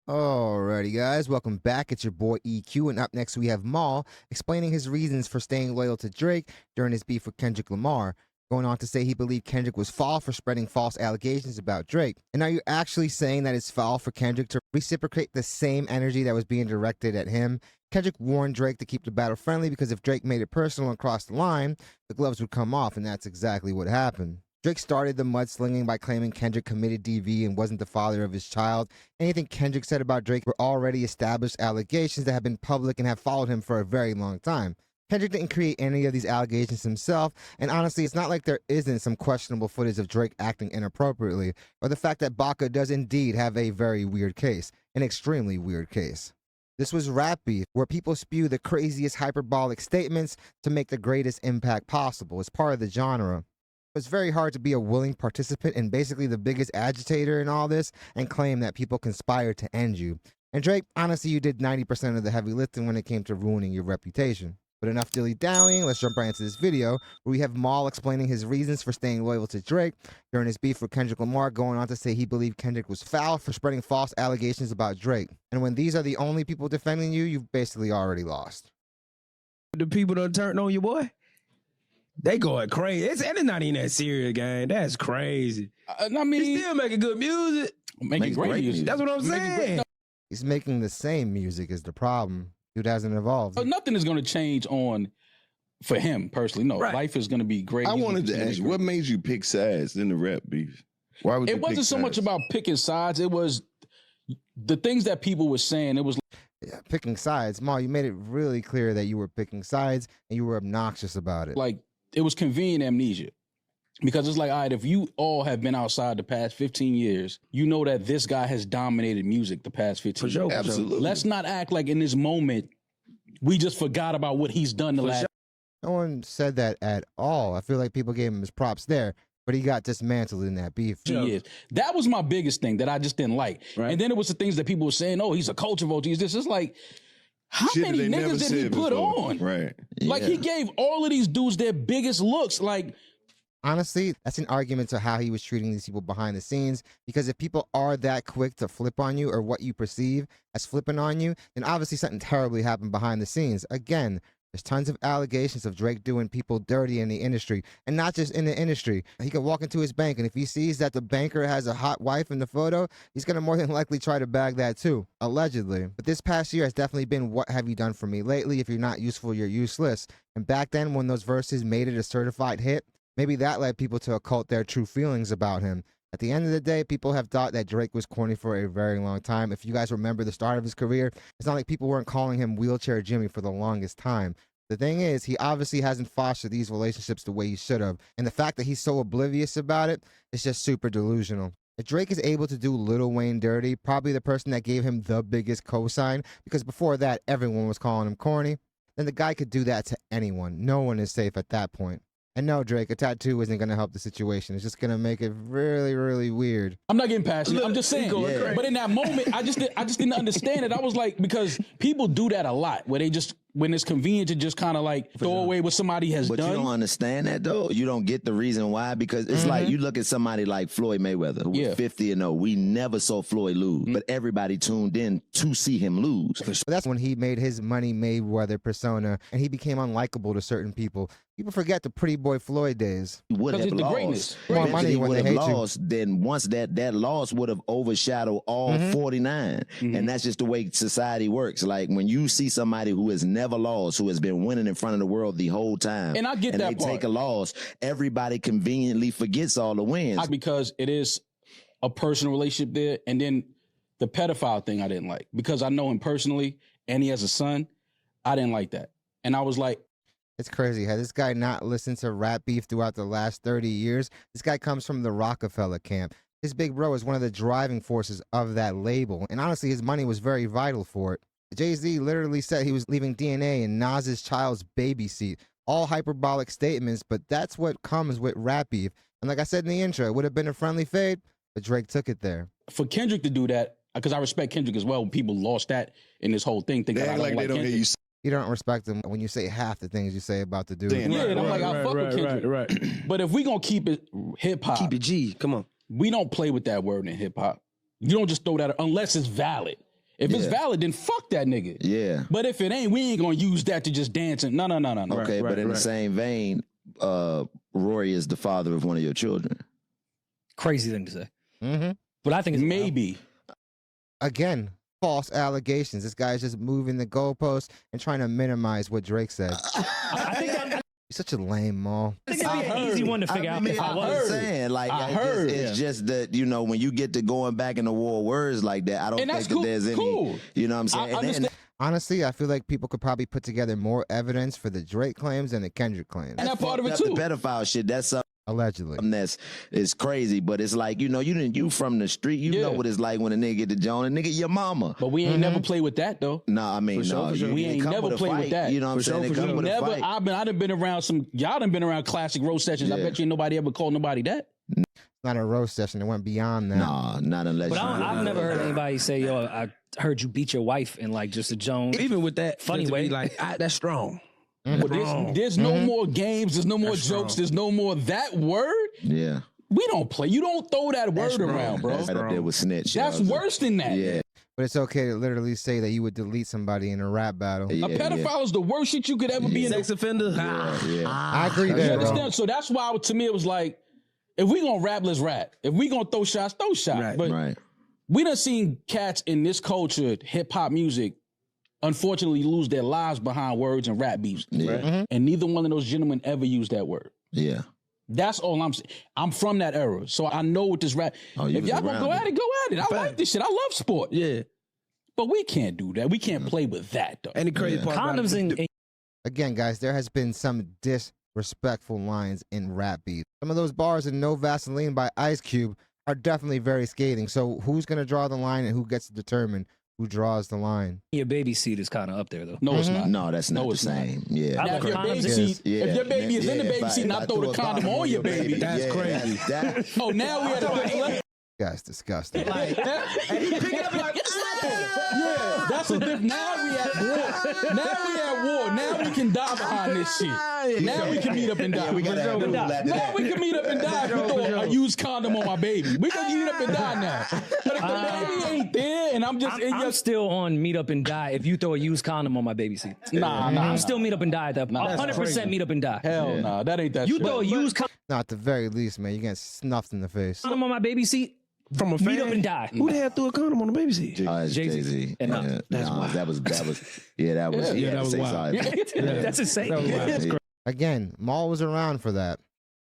Alrighty, guys, welcome back. It's your boy EQ, and up next we have Maul explaining his reasons for staying loyal to Drake during his beef with Kendrick Lamar, going on to say he believed Kendrick was foul for spreading false allegations about Drake. And are you actually saying that it's foul for Kendrick to reciprocate the same energy that was being directed at him? Kendrick warned Drake to keep the battle friendly because if Drake made it personal and crossed the line, the gloves would come off, and that's exactly what happened. Drake started the mudslinging by claiming Kendrick committed DV and wasn't the father of his child. Anything Kendrick said about Drake were already established allegations that have been public and have followed him for a very long time. Kendrick didn't create any of these allegations himself, and honestly, it's not like there isn't some questionable footage of Drake acting inappropriately, or the fact that Baca does indeed have a very weird case, an extremely weird case. This was rap beef, where people spew the craziest hyperbolic statements to make the greatest impact possible. It's part of the genre. It's very hard to be a willing participant and basically the biggest agitator in all this and claim that people conspired to end you. And Drake, honestly, you did 90% of the heavy lifting when it came to ruining your reputation. But enough dilly-dallying, let's jump right into this video where we have Maul explaining his reasons for staying loyal to Drake during his beef with Kendrick Lamar, going on to say he believed Kendrick was foul for spreading false allegations about Drake. And when these are the only people defending you, you've basically already lost. The people that turned on you, boy, they going crazy. And it's not even that serious, gang. That's crazy. I mean, He's still making good music. making great music. That's what I'm saying. He's making the same music is the problem. Dude hasn't evolved. Nothing is going to change for him personally. No, Right. Life is going to be great. I Music wanted is to gonna ask be you, what great. made you pick sides in the rap beef? Why would you It wasn't pick so much sides? about picking sides. It was the things that people were saying. It was Yeah, picking sides. Maul, you made it really clear that you were picking sides and you were obnoxious about it. like, it was convenient amnesia. Because it's like, all right, if you all have been outside the past 15 years, you know that this guy has dominated music the past 15 For sure. years. Absolutely. Let's not act like in this moment, we just forgot about what he's done the last. No one said that at all. I feel like people gave him his props there, but he got dismantled in that beef. Years. That was my biggest thing that I just didn't like. Right. And then it was the things that people were saying, oh, he's a culture vulture. He's this. It's like, how Shit many they never niggas did he said put before. on? Right. Like, he gave all of these dudes their biggest looks. Like, Honestly, that's an argument to how he was treating these people behind the scenes, because if people are that quick to flip on you or what you perceive as flipping on you, then obviously something terribly happened behind the scenes. Again, there's tons of allegations of Drake doing people dirty in the industry, and not just in the industry. He could walk into his bank, and if he sees that the banker has a hot wife in the photo, he's going to more than likely try to bag that too, allegedly. But this past year has definitely been what have you done for me lately? If you're not useful, you're useless. And back then, when those verses made it a certified hit, maybe that led people to occult their true feelings about him. At the end of the day, people have thought that Drake was corny for a very long time. If you guys remember the start of his career, it's not like people weren't calling him Wheelchair Jimmy for the longest time. The thing is, he obviously hasn't fostered these relationships the way he should have. And the fact that he's so oblivious about it is just super delusional. If Drake is able to do Lil Wayne dirty, probably the person that gave him the biggest cosign, because before that, everyone was calling him corny, then the guy could do that to anyone. No one is safe at that point. And no, Drake, a tattoo isn't going to help the situation. It's just going to make it really, really weird. I'm not getting passionate. I'm just saying. going crazy. But in that moment, I just didn't understand it. I was like, because people do that a lot, where they just, when it's convenient to just kind of like throw away what somebody has But done. you don't understand that though. You don't get the reason why, because it's like you look at somebody like Floyd Mayweather, who was 50-0. We never saw Floyd lose, but everybody tuned in to see him lose. But that's when he made his Money Mayweather persona, and he became unlikable to certain people. People forget the Pretty Boy Floyd days. He would 'Cause have it's the lost. greatness. More Eventually money he when would they have hate you. lost. Then once that loss would have overshadowed all 49, and that's just the way society works. Like when you see somebody who has never lost, who has been winning in front of the world the whole time, And I get and that they part. take a loss, everybody conveniently forgets all the wins. Because it is a personal relationship there. And then the pedophile thing I didn't like, because I know him personally and he has a son. I didn't like that. And I was like, It's crazy. Had this guy not listened to rap beef throughout the last 30 years, this guy comes from the Rockefeller camp. His big bro is one of the driving forces of that label. And honestly, his money was very vital for it. Jay-Z literally said he was leaving DNA in Nas's child's baby seat. All hyperbolic statements, but that's what comes with rap beef. And like I said in the intro, it would have been a friendly fade, but Drake took it there. for Kendrick to do that, because I respect Kendrick as well. People lost that in this whole thing, thinking They I act don't like like they don't hear Kendrick. you You don't respect him when you say half the things you say about the dude. saying. Yeah, and I'm like, I fuck with Kendrick. Right. But if we gonna keep it hip hop, Keep it G. Come on. we don't play with that word in hip hop. You don't just throw that unless it's valid. If it's valid, then fuck that nigga. Yeah. But if it ain't, we ain't gonna use that to just dance. And no. Okay, but in the same vein, Rory is the father of one of your children. Crazy thing to say. Mm-hmm. But I think it's maybe. Again, false allegations. This guy's just moving the goalposts and trying to minimize what Drake said. I think You're such a lame, Maul. I think it'd be an easy one to figure out if I was. Saying, like, I heard. It's just that, you know, when you get to going back in the war words like that, I don't think that there's any, you know what I'm saying? And Honestly, I feel like people could probably put together more evidence for the Drake claims than the Kendrick claims. And that part of it too. The pedophile shit, that's something. Allegedly. It's crazy, but it's like, you know, you from the street, you know what it's like when a nigga get to join a nigga your mama. But we ain't never play with that though. No, I mean, we ain't never play with that. You know what I'm saying? Never. I done been around y'all done been around classic roast sessions. I bet you ain't nobody ever called nobody that. Not a roast session. It went beyond that. No, not unless. But I've never heard anybody say, "Yo, I heard you beat your wife," in like just a Joan. Even with that funny way, like that's strong. Well, there's no more games. There's no more jokes. There's no more that word. Yeah. We don't play. You don't throw that word around, bro. Right up there with snitch. That's worse than that. Yeah. But it's okay to literally say that you would delete somebody in a rap battle. A pedophile is the worst shit you could ever be in. Sex offender. I agree You there, understand? bro. So that's why, to me, it was like, if we gonna rap, let's rap. If we gonna throw shots, throw shots. Right. But we done seen cats in this culture, hip hop music, unfortunately lose their lives behind words and rap beefs. Yeah. And neither one of those gentlemen ever used that word. Yeah. That's all I'm saying. I'm from that era, so I know what this rap. If y'all gonna go at it, go at it. I like this shit. I love sport. Yeah. But we can't do that. We can't play with that, though. And the crazy part about Condoms it, in Again, guys, there has been some disrespectful lines in rap beef. Some of those bars in No Vaseline by Ice Cube are definitely very scathing. So who's going to draw the line and who gets to determine who draws the line? your baby seat is kind of up there though. No, it's not. No, that's not No, the it's not. same. Yeah. Now, if your Condoms baby is- seat, Yeah. if your baby is in the baby if seat, I not throw the condom on your baby. That's crazy. Oh, now we at a That's disgusting. and he pick it up like, yeah, that's a different. Now we at war. Now we can die behind this shit. Now we can meet up and die. We gotta have a rule after Now that. we can meet up and die if we throw a used condom on my baby. We can meet up and die now. But if the baby ain't there and I'm just in I'm your still on meet up and die if you throw a used condom on my baby seat. I'm still meet up and die at that point. 100% meet up and die. hell nah, that ain't that You shit. throw a used No, at the very least, man, you're getting snuffed in the face. condom on my baby seat, from a fan. meet up and die. Who the hell threw a condom on the baby seat? It's Jay-Z. Jay-Z. And, Yeah. that's No, wild. that was yeah, that was wild. That's insane. Again, Maul was around for that.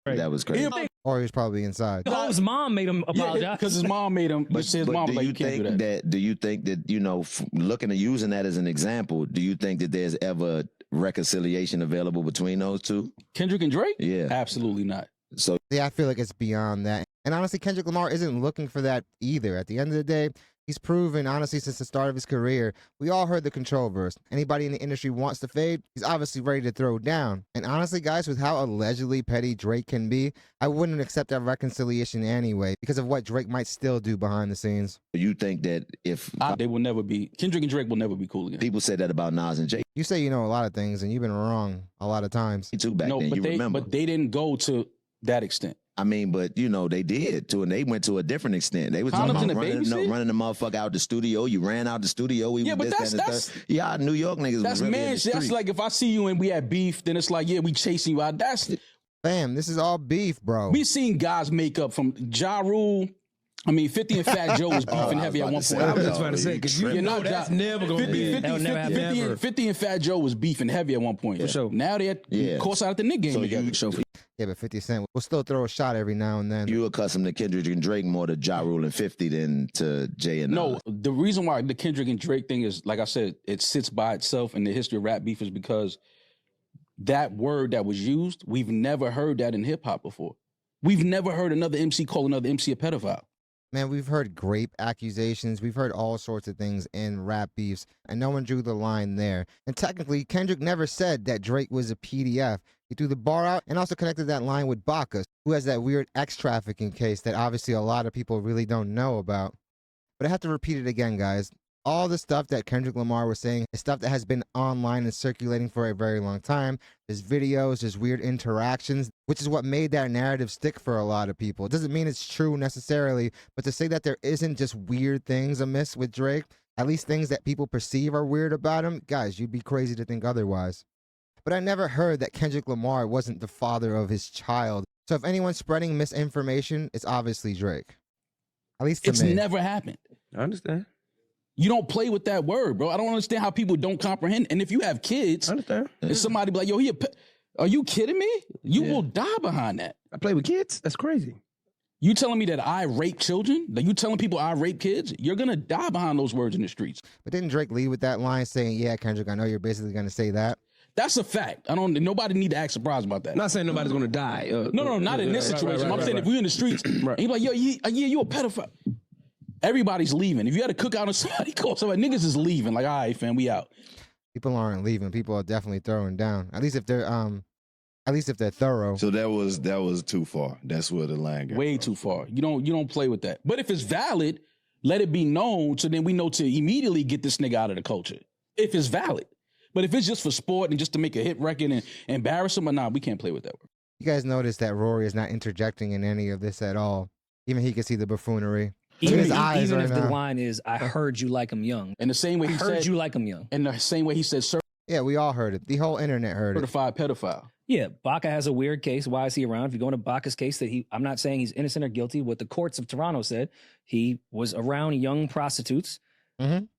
That was crazy. Or he was probably inside. His mom made him apologize. Because his mom made him. But his mom do like, you you can't do think that. do you think that, you know, looking at using that as an example, do you think that there's ever reconciliation available between those two? Kendrick and Drake? Yeah. Absolutely not. So Yeah, I feel like it's beyond that. And honestly, Kendrick Lamar isn't looking for that either. At the end of the day, he's proven, honestly, since the start of his career, we all heard the control verse. Anybody in the industry wants to fade, he's obviously ready to throw down. And honestly, guys, with how allegedly petty Drake can be, I wouldn't accept that reconciliation anyway because of what Drake might still do behind the scenes. you think that if They will never be. Kendrick and Drake will never be cool again. people said that about Nas and Jay You say you know a lot of things, and you've been wrong a lot of times. too back then, you remember. but they didn't go to that extent. I mean, but you know, they did too, and they went to a different extent. They was Condoms talking in about the baby seat? running the motherfucker out the studio. You ran out the studio. We Yeah, was but this, that, and the that's- third. Yeah, New York niggas That's was really in man the shit. That's street. like if I see you and we had beef, then it's like, yeah, we chasing you out. That's Fam, this is all beef, bro. we seen guys make up from Ja Rule. I mean, 50 and Fat Joe was beefing heavy at one point. I was just about to say, because you Yeah, know not that's Ja- never going to 50, be. 50, That would never 50, happen. 50, 50 and Fat Joe was beefing heavy at one point. For sure. Now they're course out at the Knick game So together. Yeah, but 50 Cent will still throw a shot every now and then. You accustomed to Kendrick and Drake more to Ja Rule and 50 than to Jay and No, Nas. the reason why the Kendrick and Drake thing is, like I said, it sits by itself in the history of rap beef is because that word that was used, we've never heard that in hip hop before. We've never heard another MC call another MC a pedophile. Man, we've heard grape accusations. We've heard all sorts of things in rap beefs, and no one drew the line there. And technically, Kendrick never said that Drake was a PDF. He threw the bar out and also connected that line with Bacchus, who has that weird X-trafficking case that obviously a lot of people really don't know about. But I have to repeat it again, guys. All the stuff that Kendrick Lamar was saying is stuff that has been online and circulating for a very long time. There's videos, there's weird interactions, which is what made that narrative stick for a lot of people. It doesn't mean it's true necessarily, but to say that there isn't just weird things amiss with Drake, At least things that people perceive are weird about him. Guys, you'd be crazy to think otherwise. But I never heard that Kendrick Lamar wasn't the father of his child. So if anyone's spreading misinformation, it's obviously Drake. At least to It's me. never happened. I understand. You don't play with that word, bro. I don't understand how people don't comprehend. And if you have kids, I understand. and somebody be like, yo, are you kidding me? You will die behind that. I play with kids. That's crazy. You telling me that I rape children? That you telling people I rape kids? You're gonna die behind those words in the streets. But didn't Drake lead with that line saying, yeah, Kendrick, I know you're basically going to say that? That's a fact. Nobody need to act surprised about that. I'm not saying nobody's gonna die. No, not in this situation. I'm saying if we're in the streets, Right. and you're like, yo, you a pedophile. Everybody's leaving. If you had a cookout and somebody called somebody, niggas is leaving. Like, all right, fam, we out. People aren't leaving. People are definitely throwing down. At least if they're thorough. So that was too far. That's where the line got. Way too far. You don't play with that. But if it's valid, let it be known so then we know to immediately get this nigga out of the culture. If it's valid. But if it's just for sport and just to make a hit record and embarrass him, nah, we can't play with that. You guys notice that Rory is not interjecting in any of this at all. Even he can see the buffoonery. Look at his eyes Even right if the now. line is, I heard you like him young. And the same way I he heard said, you like him young. and the same way he said Yeah, we all heard it. The whole internet heard it. certified pedophile. Yeah, Baca has a weird case. Why is he around? If you go into Baca's case, I'm not saying he's innocent or guilty. What the courts of Toronto said, he was around young prostitutes,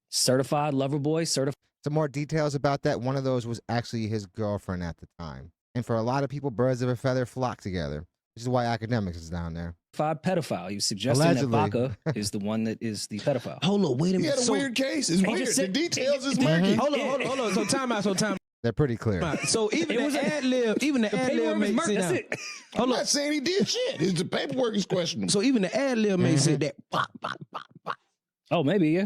certified lover boy, certified. Some more details about that. One of those was actually his girlfriend at the time. And for a lot of people, birds of a feather flock together, which is why academics is down there. Pedophile. He was suggesting Allegedly. that Baca is the one that is the pedophile. Hold on, wait a He minute. had a weird case. It's He weird. just The said- details is Mhm. murky. Hold on. So time out. They're pretty clear. So even It was the a- ad lib, makes it That's out. it. I'm not saying he did shit. It's the paperwork is questionable. So even the ad lib makes it that. Oh, maybe, yeah.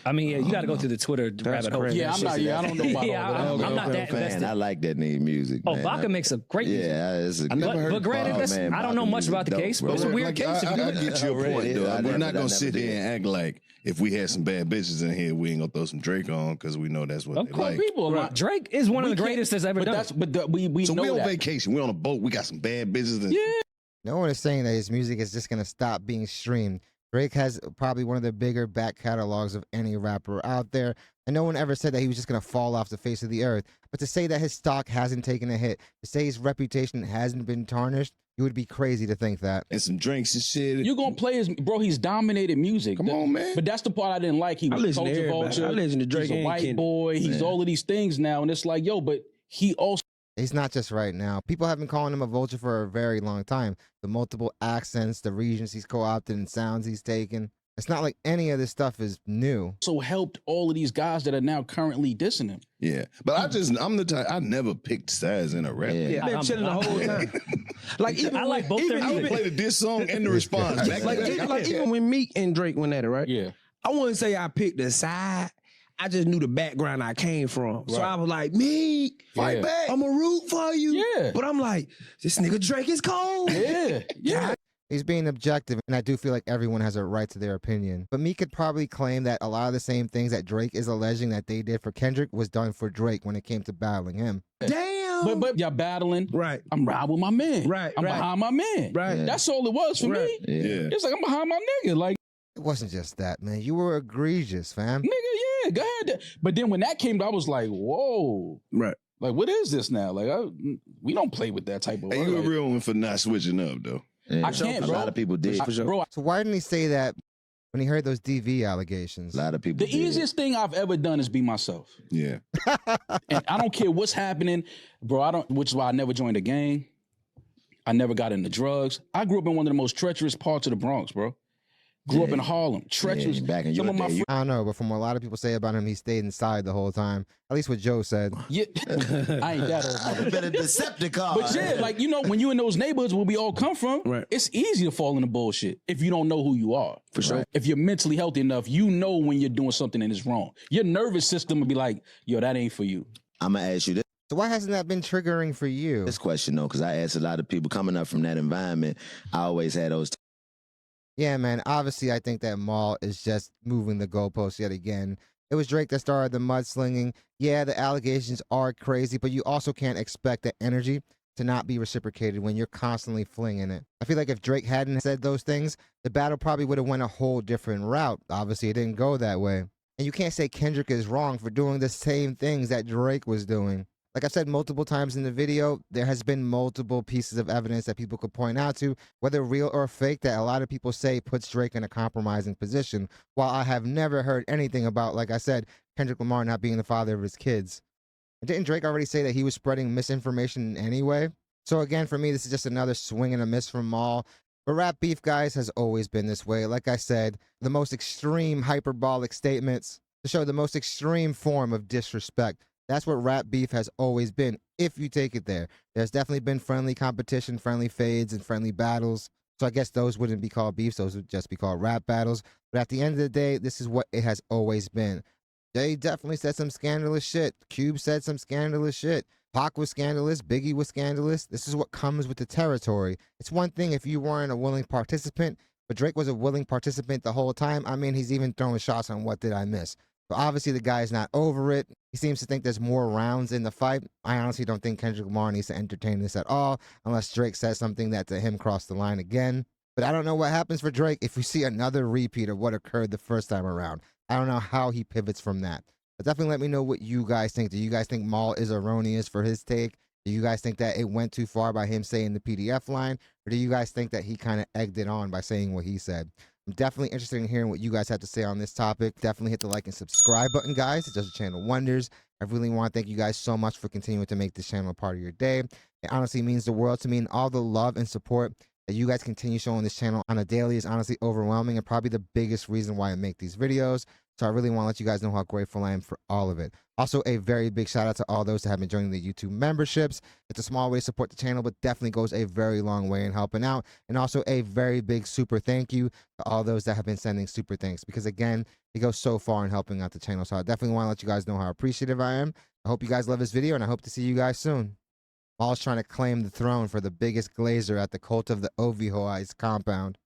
I mean, yeah, you got to go through the Twitter rabbit hole. crazy. Yeah, I'm not. Yeah, I don't know about Yeah, all that. I'm not that Man, invested. I like that nigga music. Oh, man. Baca makes a great music. Yeah, it's a I never good- heard But granted, Oh, that's, man, I don't know Baca much about the music case, dope, but it's a bro. weird case. If you I look at it. get your Already, point, yeah, though. I We're never- not I gonna never sit did. here and act like if we had some bad bitches in here, we ain't gonna throw some Drake on because we know that's what Of they course, like. people. Right. Drake is one of the We can't- greatest that's ever but done. that's but we So know we on that. vacation. We on a boat. We got some bad bitches. And No one is saying that his music is just going to stop being streamed. Drake has probably one of the bigger back catalogs of any rapper out there. And no one ever said that he was just going to fall off the face of the earth. But to say that his stock hasn't taken a hit, to say his reputation hasn't been tarnished, you would be crazy to think that. and some drinks and shit. You're gonna play his bro. He's dominated music. Come on, man. But that's the part I didn't like. He I was listen to culture everybody. vulture. I listen to Drake He's a and white Kendrick. boy. He's all of these things now, and it's like, yo, but he also He's not just right now. People have been calling him a vulture for a very long time. The multiple accents, the regions he's co-opted, and sounds he's taken. It's not like any of this stuff is new. helped all of these guys that are now currently dissing him. Yeah, but I'm the type. I never picked sides in a rap. Yeah. I've been chilling the whole time. Like even I like both their I would music. play the diss song and the response. Back like, to back. like even when Meek and Drake went at it, right? Yeah. I wouldn't say I picked a side. I just knew the background I came from. So Right. I was like, Meek, Fight back. I'm a root for you. Yeah. But I'm like, this nigga Drake is cold. Yeah. Yeah. He's being objective, and I do feel like everyone has a right to their opinion. But Meek could probably claim that a lot of the same things that Drake is alleging that they did for Kendrick was done for Drake when it came to battling him. Damn. But y'all battling. Right. I'm riding with my man. Right, I'm right. behind my man. Right. That's all it was for Right. me. Yeah. It's like I'm behind my nigga. Like, It wasn't just that, man. You were egregious, fam. nigga, yeah, go ahead. But then when that came, I was like, whoa. Right. Like, what is this now? Like, we don't play with that type of Hey, word. you a Like, real one for not switching up though. Yeah. I can't, A bro. lot of people did. bro, So why didn't he say that when he heard those DV allegations? A lot of people the did. easiest thing I've ever done is be myself. Yeah. And I don't care what's happening, bro. Which is why I never joined a gang. I never got into drugs. I grew up in one of the most treacherous parts of the Bronx, bro. Grew up in Harlem. Treacherous. back in Some your of my day, you- I don't know, but from what a lot of people say about him, he stayed inside the whole time. At least what Joe said. Yeah. I ain't that old. I've been a Decepticon. But yeah, like, you know, when you in those neighborhoods where we all come from, Right. it's easy to fall into bullshit if you don't know who you are. For sure. If you're mentally healthy enough, you know when you're doing something and it's wrong. Your nervous system will be like, yo, that ain't for you. I'm gonna ask you So why hasn't that been triggering for you? this question though, because I asked a lot of people coming up from that environment. I always had those. Yeah, man. Obviously, I think that Maul is just moving the goalposts yet again. It was Drake that started the mudslinging. Yeah, the allegations are crazy, but you also can't expect that energy to not be reciprocated when you're constantly flinging it. I feel like if Drake hadn't said those things, the battle probably would have went a whole different route. Obviously, it didn't go that way. And you can't say Kendrick is wrong for doing the same things that Drake was doing. Like I've said multiple times in the video, there has been multiple pieces of evidence that people could point out to, whether real or fake, that a lot of people say puts Drake in a compromising position, while I have never heard anything about, like I said, Kendrick Lamar not being the father of his kids. And didn't Drake already say that he was spreading misinformation anyway? So again, for me, this is just another swing and a miss from Maul. But rap beef, guys, has always been this way. Like I said, the most extreme hyperbolic statements to show the most extreme form of disrespect. That's what rap beef has always been, if you take it there. There's definitely been friendly competition, friendly fades, and friendly battles. So I guess those wouldn't be called beefs. Those would just be called rap battles. But at the end of the day, this is what it has always been. They definitely said some scandalous shit. Cube said some scandalous shit. Pac was scandalous. Biggie was scandalous. This is what comes with the territory. It's one thing if you weren't a willing participant, but Drake was a willing participant the whole time. I mean, he's even throwing shots on What Did I Miss? So obviously the guy's not over it. He seems to think there's more rounds in the fight. I honestly don't think Kendrick Lamar needs to entertain this at all, unless Drake says something that to him crossed the line again. But I don't know what happens for Drake if we see another repeat of what occurred the first time around. I don't know how he pivots from that. But definitely let me know what you guys think. Do you guys think Maul is erroneous for his take? Do you guys think that it went too far by him saying the PDF line? Or do you guys think that he kind of egged it on by saying what he said? I'm definitely interested in hearing what you guys have to say on this topic. Definitely hit the like and subscribe button, guys. It does the channel wonders. I really want to thank you guys so much for continuing to make this channel a part of your day. It honestly means the world to me, and all the love and support that you guys continue showing this channel on a daily is honestly overwhelming and probably the biggest reason why I make these videos. So I really want to let you guys know how grateful I am for all of it. Also, a very big shout out to all those that have been joining the YouTube memberships. It's a small way to support the channel, but definitely goes a very long way in helping out. And also a very big super thank you to all those that have been sending super thanks, because again, it goes so far in helping out the channel. So I definitely want to let you guys know how appreciative I am. I hope you guys love this video, and I hope to see you guys soon. Maul's trying to claim the throne for the biggest glazer at the Cult of the Ovihoi's compound.